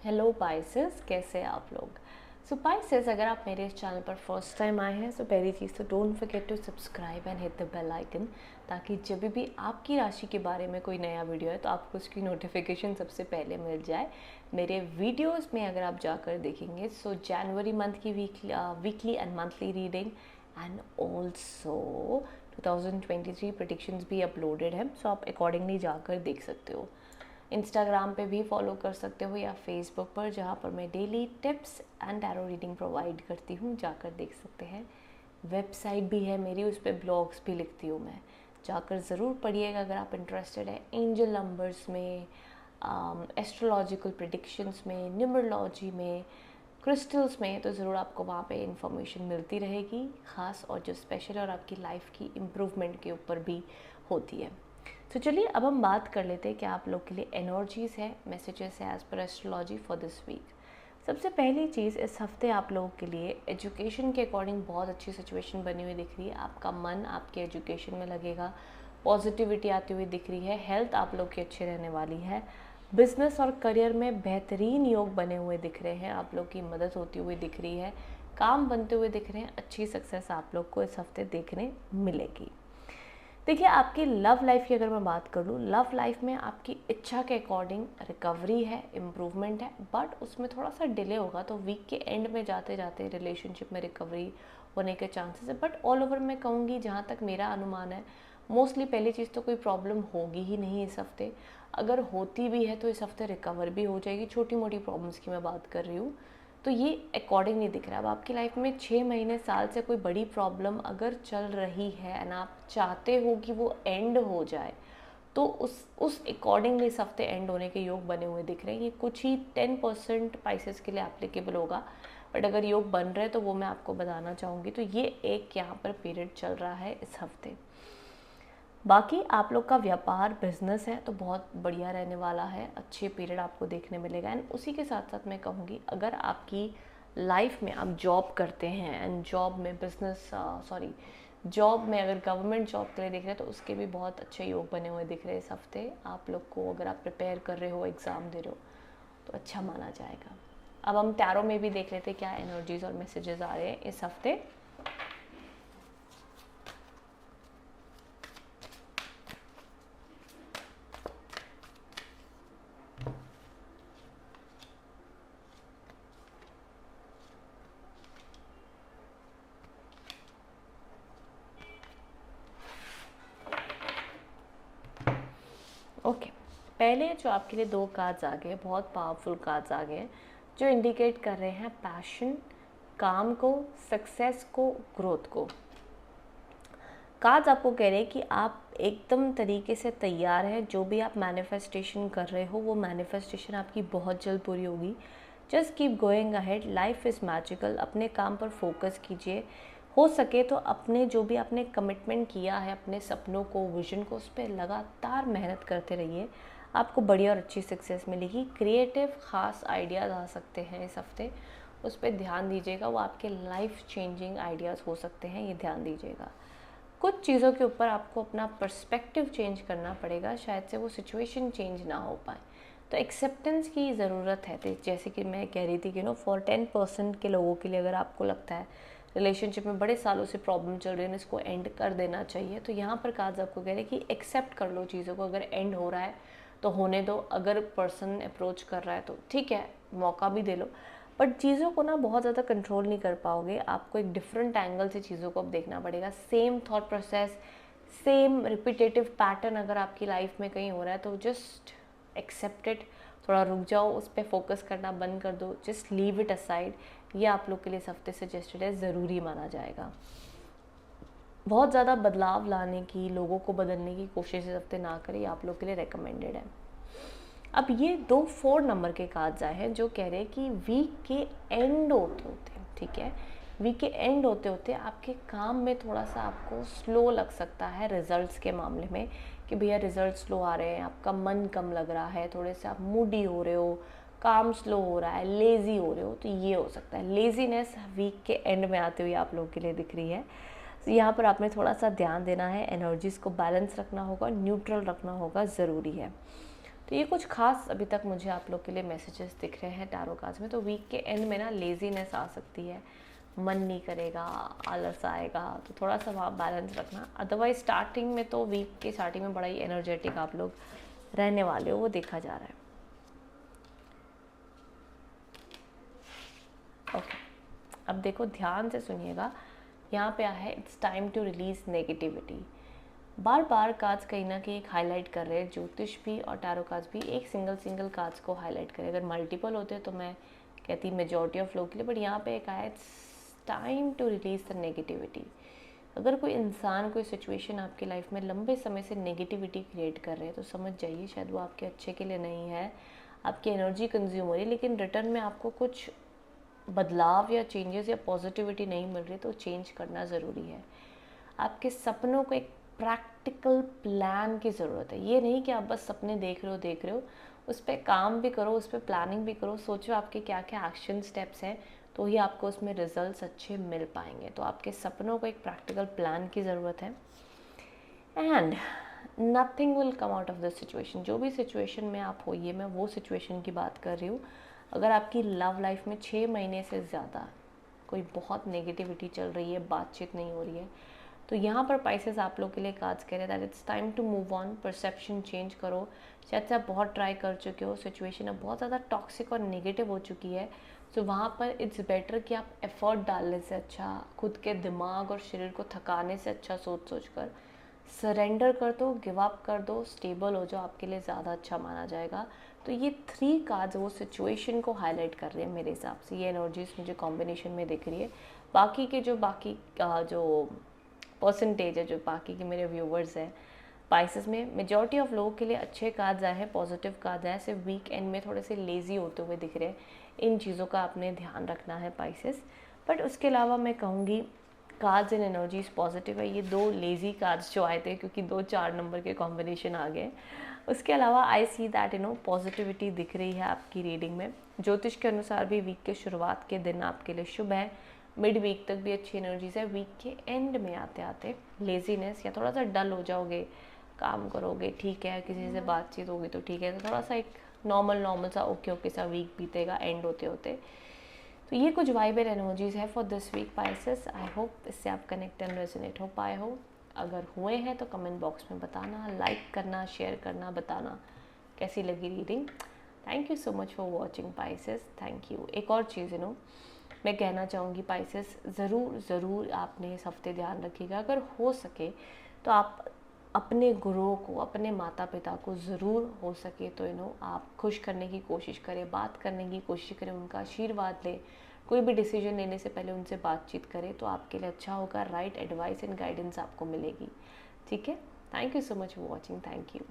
Hello Pisces, कैसे हैं आप लोग। सो पाइसेस, अगर आप मेरे इस चैनल पर फर्स्ट टाइम आए हैं तो पहली चीज़ तो don't forget to subscribe and hit the bell icon, ताकि जब भी आपकी राशि के बारे में कोई नया वीडियो है तो आपको उसकी नोटिफिकेशन सबसे पहले मिल जाए। मेरे वीडियोस में अगर आप जाकर देखेंगे सो जनवरी मंथ की weekly and monthly reading and also 2023 predictions भी अपलोडेड हैं, सो आप अकॉर्डिंगली जाकर देख सकते हो। इंस्टाग्राम पे भी फॉलो कर सकते हो या फेसबुक पर, जहाँ पर मैं daily tips and tarot reading provide करती हूँ, जाकर देख सकते हैं। वेबसाइट भी है मेरी, उस पर ब्लॉग्स भी लिखती हूँ मैं, जाकर ज़रूर पढ़िएगा अगर आप इंटरेस्टेड है एंजल नंबर्स में, एस्ट्रोलॉजिकल प्रिडिक्शंस में, न्यूमरोलॉजी में, क्रिस्टल्स में। तो ज़रूर आपको वहाँ पे इंफॉर्मेशन मिलती रहेगी, ख़ास और जो स्पेशल और आपकी लाइफ की इम्प्रूवमेंट के ऊपर भी होती है। तो चलिए अब हम बात कर लेते हैं कि आप लोग के लिए एनर्जीज है, मैसेजेस है as per astrology for this week. सबसे पहली चीज़, इस हफ्ते आप लोगों के लिए एजुकेशन के अकॉर्डिंग बहुत अच्छी सिचुएशन बनी हुई दिख रही है। आपका मन आपके एजुकेशन में लगेगा, पॉजिटिविटी आती हुई दिख रही है। हेल्थ आप लोग की अच्छी रहने वाली है। बिजनेस और करियर में बेहतरीन योग बने हुए दिख रहे हैं, आप लोग की मदद होती हुई दिख रही है, काम बनते हुए दिख रहे हैं। अच्छी सक्सेस आप लोग को इस हफ्ते देखने मिलेगी। देखिए, आपकी लव लाइफ की अगर मैं बात कर लूँ, लव लाइफ में आपकी इच्छा के अकॉर्डिंग रिकवरी है, इम्प्रूवमेंट है, बट उसमें थोड़ा सा डिले होगा। तो वीक के एंड में जाते जाते रिलेशनशिप में रिकवरी होने के चांसेस है। बट ऑल ओवर मैं कहूँगी, जहाँ तक मेरा अनुमान है, मोस्टली पहली चीज़ तो कोई प्रॉब्लम होगी ही नहीं इस हफ्ते। अगर होती भी है तो इस हफ्ते रिकवर भी हो जाएगी। छोटी मोटी प्रॉब्लम्स की मैं बात कर रही हूँ, तो ये अकॉर्डिंग नहीं दिख रहा है। अब आपकी लाइफ में 6 महीने साल से कोई बड़ी प्रॉब्लम अगर चल रही है एंड आप चाहते हो कि वो एंड हो जाए, तो उस अकॉर्डिंगली इस हफ्ते एंड होने के योग बने हुए दिख रहे हैं। ये कुछ ही 10% पाइसेस के लिए एप्लीकेबल होगा, बट अगर योग बन रहे हैं तो वो मैं आपको बताना चाहूँगी। तो ये एक यहाँ पर पीरियड चल रहा है इस हफ्ते। बाकी आप लोग का व्यापार बिजनेस है तो बहुत बढ़िया रहने वाला है, अच्छे पीरियड आपको देखने मिलेगा। एंड उसी के साथ साथ मैं कहूँगी, अगर आपकी लाइफ में आप जॉब करते हैं एंड जॉब में बिजनेस जॉब में अगर गवर्नमेंट जॉब के लिए देख रहे हैं तो उसके भी बहुत अच्छे योग बने हुए दिख रहे हैं इस हफ्ते आप लोग को। अगर आप प्रिपेयर कर रहे हो, एग्ज़ाम दे रहे हो, तो अच्छा माना जाएगा। अब हम टैरो में भी देख लेते हैं क्या एनर्जीज और मैसेजेस आ रहे हैं इस हफ्ते। ओके, पहले जो आपके लिए 2 कार्ड्स आ गए, बहुत पावरफुल कार्ड्स आ गए, जो इंडिकेट कर रहे हैं पैशन, काम को, सक्सेस को, ग्रोथ को। कार्ड्स आपको कह रहे हैं कि आप एकदम तरीके से तैयार हैं, जो भी आप मैनिफेस्टेशन कर रहे हो वो मैनिफेस्टेशन आपकी बहुत जल्द पूरी होगी। Just keep going ahead, life is magical. अपने काम पर फोकस कीजिए, हो सके तो अपने जो भी आपने कमिटमेंट किया है, अपने सपनों को, विजन को, उस पर लगातार मेहनत करते रहिए। आपको बढ़िया और अच्छी सक्सेस मिलेगी। क्रिएटिव ख़ास आइडियाज़ आ सकते हैं इस हफ्ते, उस पर ध्यान दीजिएगा। वो आपके लाइफ चेंजिंग आइडियाज़ हो सकते हैं, ये ध्यान दीजिएगा। कुछ चीज़ों के ऊपर आपको अपना पर्सपेक्टिव चेंज करना पड़ेगा, शायद से वो सिचुएशन चेंज ना हो पाए, तो एक्सेप्टेंस की ज़रूरत है। तो जैसे कि मैं कह रही थी कि फॉर 10% के लोगों के लिए अगर आपको लगता है रिलेशनशिप में बड़े सालों से प्रॉब्लम चल रही है, इसको एंड कर देना चाहिए, तो यहाँ पर कार्ड्स आपको कह रहे हैं कि एक्सेप्ट कर लो चीज़ों को। अगर एंड हो रहा है तो होने दो, अगर पर्सन अप्रोच कर रहा है तो ठीक है, मौका भी दे लो। बट चीज़ों को बहुत ज़्यादा कंट्रोल नहीं कर पाओगे, आपको एक डिफरेंट एंगल से चीज़ों को अब देखना पड़ेगा। Same thought process, same repetitive pattern अगर आपकी लाइफ में कहीं हो रहा है तो जस्ट एक्सेप्ट इट, थोड़ा रुक जाओ, उस पर फोकस करना बंद कर दो, जस्ट लीव इट असाइड। ये आप लोग के लिए इस हफ्ते सजेस्टेड है, ज़रूरी माना जाएगा। बहुत ज़्यादा बदलाव लाने की, लोगों को बदलने की कोशिश इस हफ्ते ना करें, आप लोग के लिए रिकमेंडेड है। अब ये 4 नंबर के कार्ड्स आए हैं जो कह रहे हैं कि वीक के एंड होते होते, ठीक है, वीक के एंड होते होते आपके काम में थोड़ा सा आपको स्लो लग सकता है रिजल्ट्स के मामले में, कि भैया रिजल्ट स्लो आ रहे हैं, आपका मन कम लग रहा है, थोड़े से आप मूडी हो रहे हो, काम स्लो हो रहा है, लेज़ी हो रहे हो, तो ये हो सकता है। लेज़ीनेस वीक के एंड में आते हुए आप लोगों के लिए दिख रही है। तो यहाँ पर आपने थोड़ा सा ध्यान देना है, एनर्जीज़ को बैलेंस रखना होगा, न्यूट्रल रखना होगा, ज़रूरी है। तो ये कुछ खास अभी तक मुझे आप लोग के लिए मैसेजेस दिख रहे हैं टैरो कार्ड्स में। तो वीक के एंड में ना लेज़ीनेस आ सकती है, मन नहीं करेगा, आलस आएगा, तो थोड़ा सा वहाँ बैलेंस रखना। अदरवाइज स्टार्टिंग में तो वीक के स्टार्टिंग में बड़ा ही एनर्जेटिक आप लोग रहने वाले हो, वो देखा जा रहा है। ओके, अब देखो ध्यान से सुनिएगा, यहाँ पे है it's time to release negativity. बार बार कार्ड्स कहीं ना कहीं एक हाईलाइट कर रहे हैं, ज्योतिष भी और टैरो कार्ड्स भी एक सिंगल कार्ड्स को हाईलाइट करें। अगर मल्टीपल होते तो मैं कहती मेजॉरिटी ऑफ लोग के लिए, बट यहाँ पे एक आया it's time to release the negativity. अगर कोई इंसान, कोई सिचुएशन आपकी लाइफ में लंबे समय से नेगेटिविटी क्रिएट कर रहे हैं तो समझ जाइए शायद वो आपके अच्छे के लिए नहीं है, आपकी एनर्जी कंज्यूम हो रही है, लेकिन रिटर्न में आपको कुछ बदलाव या चेंजेस या पॉजिटिविटी नहीं मिल रही, तो चेंज करना ज़रूरी है। आपके सपनों को एक प्रैक्टिकल प्लान की ज़रूरत है। ये नहीं कि आप बस सपने देख रहे हो, उस पर काम भी करो, उस पर प्लानिंग भी करो, सोचो आपके क्या क्या एक्शन स्टेप्स हैं, तो ही आपको उसमें रिजल्ट्स अच्छे मिल पाएंगे। तो आपके सपनों को एक प्रैक्टिकल प्लान की ज़रूरत है। And nothing will come out of this situation. जो भी सिचुएशन में आप होइए, मैं वो सिचुएशन की बात कर रही हूँ। अगर आपकी लव लाइफ में 6 महीने से ज़्यादा कोई बहुत नेगेटिविटी चल रही है, बातचीत नहीं हो रही है, तो यहाँ पर पाइसेस आप लोग के लिए कार्ड्स कह रहे हैं that it's time to move on. Perception change करो। शायद से आप बहुत ट्राई कर चुके हो, सिचुएशन अब बहुत ज़्यादा टॉक्सिक और नेगेटिव हो चुकी है, तो वहाँ पर इट्स बेटर कि आप एफर्ट डालने से अच्छा, खुद के दिमाग और शरीर को थकाने से अच्छा सोच कर सरेंडर कर दो, गिव अप कर दो, स्टेबल हो जाओ, आपके लिए ज़्यादा अच्छा माना जाएगा। तो ये 3 कार्ड्स वो सिचुएशन को हाईलाइट कर रहे हैं मेरे हिसाब से। ये एनर्जीज मुझे कॉम्बिनेशन में दिख रही है। बाकी के जो परसेंटेज है, जो बाकी के मेरे व्यूवर्स हैं पाइसेस में, मेजॉरिटी ऑफ लोगों के लिए अच्छे कार्ड्स आए हैं, पॉजिटिव कार्ड्स आए हैं। सिर्फ वीक एंड में थोड़े से लेज़ी होते हुए दिख रहे हैं। इन चीज़ों का आपने ध्यान रखना है पाइसेस। बट उसके अलावा मैं कहूँगी कार्ड्स एंड एनर्जीज पॉजिटिव है। ये 2 लेज़ी कार्ड्स जो आए थे, क्योंकि 2-4 नंबर के कॉम्बिनेशन आ गए। उसके अलावा आई सी दैट पॉजिटिविटी दिख रही है आपकी रीडिंग में। ज्योतिष के अनुसार भी वीक के शुरुआत के दिन आपके लिए शुभ है। मिड वीक तक भी अच्छी एनर्जीज है। वीक के एंड में आते आते लेजीनेस या थोड़ा सा डल हो जाओगे, काम करोगे ठीक है, किसी से बातचीत होगी तो ठीक है, तो थोड़ा सा एक नॉर्मल सा ओके सा वीक बीतेगा एंड होते होते। तो ये कुछ वाइब एंड एनर्जीज है for this week Pisces. I hope इससे आप कनेक्ट एंड रेजोनेट हो पाए हो। अगर हुए हैं तो कमेंट बॉक्स में बताना, लाइक करना, शेयर करना, बताना कैसी लगी reading. Thank you so much for watching Pisces, thank you. एक और चीज़ मैं कहना चाहूँगी पाइसेस, ज़रूर आपने इस हफ्ते ध्यान रखिएगा, अगर हो सके तो आप अपने गुरुओं को, अपने माता पिता को ज़रूर हो सके तो आप खुश करने की कोशिश करें, बात करने की कोशिश करें, उनका आशीर्वाद लें। कोई भी डिसीजन लेने से पहले उनसे बातचीत करें तो आपके लिए अच्छा होगा। राइट एडवाइस एंड गाइडेंस आपको मिलेगी। ठीक है, thank you so much for watching, thank you.